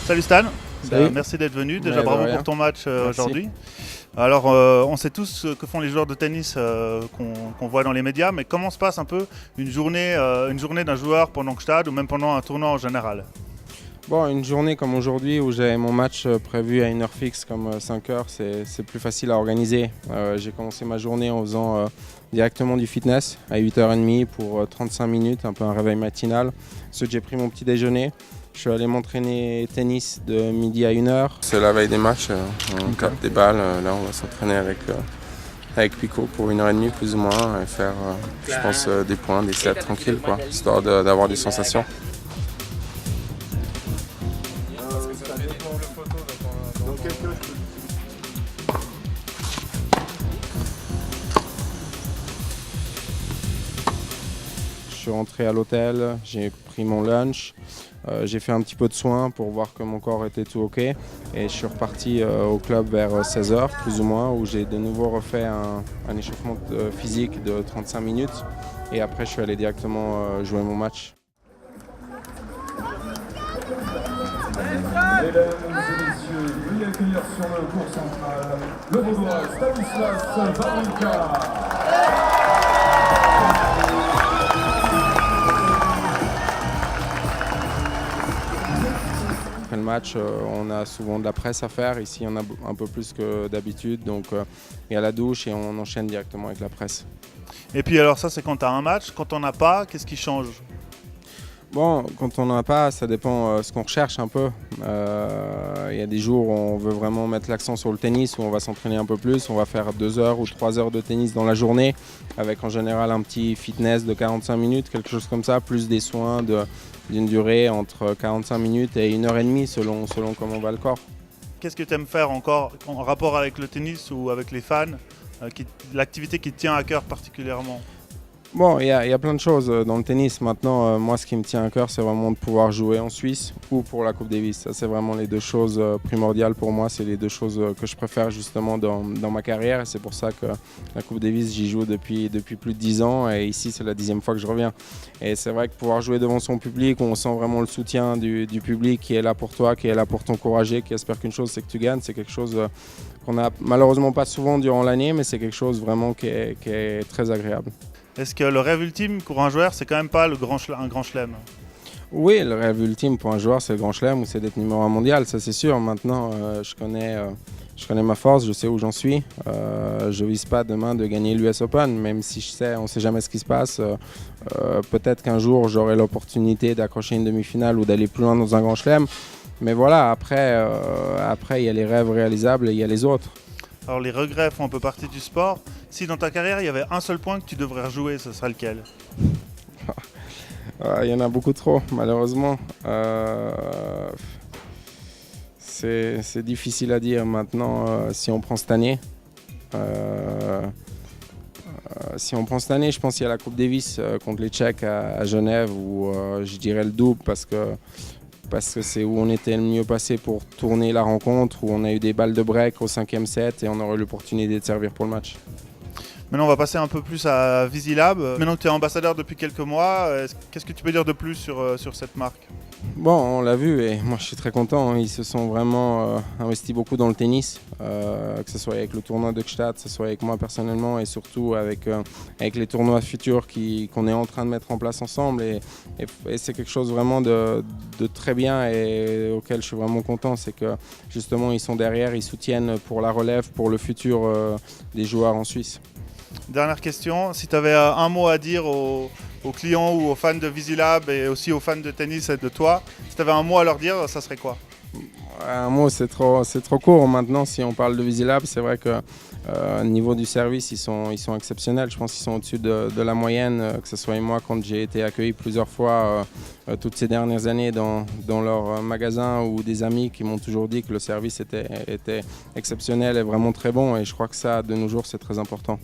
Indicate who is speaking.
Speaker 1: Salut Stan,
Speaker 2: Salut.
Speaker 1: merci d'être venu. Déjà
Speaker 2: Ouais,
Speaker 1: bravo
Speaker 2: rien.
Speaker 1: pour ton match
Speaker 2: Merci.
Speaker 1: aujourd'hui. Alors on sait tous ce que font les joueurs de tennis qu'on voit dans les médias, mais comment se passe un peu une journée d'un joueur pendant Gstaad ou même pendant un tournoi en général?
Speaker 2: Bon, une journée comme aujourd'hui où j'ai mon match prévu à une heure fixe comme 5 heures, c'est plus facile à organiser. J'ai commencé ma journée en faisant directement du fitness à 8h30 pour 35 minutes, un peu un réveil matinal. Ensuite, j'ai pris mon petit déjeuner. Je suis allé m'entraîner tennis de midi à 1h. C'est la veille des matchs, on capte des balles. Là, on va s'entraîner avec Pico pour 1h30 plus ou moins et faire, je pense, des points, des sets tranquilles, quoi, histoire d'avoir des sensations. Je suis rentré à l'hôtel, j'ai pris mon lunch, j'ai fait un petit peu de soins pour voir que mon corps était tout ok et je suis reparti au club vers 16h plus ou moins où j'ai de nouveau refait un échauffement physique de 35 minutes et après je suis allé directement jouer mon match.
Speaker 3: Mesdames et messieurs, veuillez accueillir sur le court central le Vaudois Stanislas Wawrinka.
Speaker 2: Après le match, on a souvent de la presse à faire. Ici, on a un peu plus que d'habitude. Donc, il y a la douche et on enchaîne directement avec la presse.
Speaker 1: Et puis alors ça c'est quand tu as un match, quand on n'a pas, qu'est-ce qui change?
Speaker 2: Bon, quand on n'en a pas, ça dépend ce qu'on recherche un peu. Il y a des jours où on veut vraiment mettre l'accent sur le tennis, où on va s'entraîner un peu plus. On va faire 2 heures ou 3 heures de tennis dans la journée, avec en général un petit fitness de 45 minutes, quelque chose comme ça, plus des soins d'une durée entre 45 minutes et 1h30 selon comment va le corps.
Speaker 1: Qu'est-ce que tu aimes faire encore en rapport avec le tennis ou avec les fans, l'activité qui te tient à cœur particulièrement?
Speaker 2: Bon, il y a plein de choses dans le tennis. Maintenant, moi, ce qui me tient à cœur, c'est vraiment de pouvoir jouer en Suisse ou pour la Coupe Davis. Ça, c'est vraiment les deux choses primordiales pour moi. C'est les deux choses que je préfère justement dans ma carrière. Et c'est pour ça que la Coupe Davis, j'y joue depuis plus de 10 ans. Et ici, c'est la 10e fois que je reviens. Et c'est vrai que pouvoir jouer devant son public, où on sent vraiment le soutien du public qui est là pour toi, qui est là pour t'encourager, qui espère qu'une chose, c'est que tu gagnes. C'est quelque chose qu'on n'a malheureusement pas souvent durant l'année, mais c'est quelque chose vraiment qui est très agréable.
Speaker 1: Est-ce que le rêve ultime pour un joueur, c'est quand même pas un grand chelem?
Speaker 2: Oui, le rêve ultime pour un joueur, c'est le grand chelem ou c'est d'être numéro 1 mondial, ça c'est sûr. Maintenant, je connais ma force, je sais où j'en suis. Je vise pas demain de gagner l'US Open, même si on ne sait jamais ce qui se passe. Peut-être qu'un jour, j'aurai l'opportunité d'accrocher une demi-finale ou d'aller plus loin dans un grand chelem. Mais voilà, après, il y a les rêves réalisables et il y a les autres.
Speaker 1: Alors les regrets font un peu partie du sport. Si dans ta carrière, il y avait un seul point que tu devrais rejouer, ce serait lequel?
Speaker 2: Il y en a beaucoup trop, malheureusement. C'est difficile à dire maintenant si on prend cette année. Si on prend cette année, je pense qu'il y a la Coupe Davis contre les Tchèques à Genève où je dirais le double parce que c'est où on était le mieux passé pour tourner la rencontre, où on a eu des balles de break au 5e set et on aurait eu l'opportunité de servir pour le match.
Speaker 1: Maintenant, on va passer un peu plus à Visilab. Maintenant que tu es ambassadeur depuis quelques mois, qu'est-ce que tu peux dire de plus sur cette marque?
Speaker 2: Bon, on l'a vu et moi je suis très content. Ils se sont vraiment investis beaucoup dans le tennis, que ce soit avec le tournoi de Gstaad, que ce soit avec moi personnellement et surtout avec les tournois futurs qu'on est en train de mettre en place ensemble. Et c'est quelque chose vraiment de très bien et auquel je suis vraiment content. C'est que justement ils sont derrière, ils soutiennent pour la relève, pour le futur des joueurs en Suisse.
Speaker 1: Dernière question, si tu avais un mot à dire aux clients ou aux fans de Visilab et aussi aux fans de tennis et de toi, si tu avais un mot à leur dire, ça serait quoi?
Speaker 2: Un mot, c'est trop court. Maintenant, si on parle de Visilab, c'est vrai que au niveau du service, ils sont exceptionnels. Je pense qu'ils sont au-dessus de la moyenne, que ce soit moi quand j'ai été accueilli plusieurs fois toutes ces dernières années dans leur magasin ou des amis qui m'ont toujours dit que le service était exceptionnel et vraiment très bon. Et je crois que ça, de nos jours, c'est très important.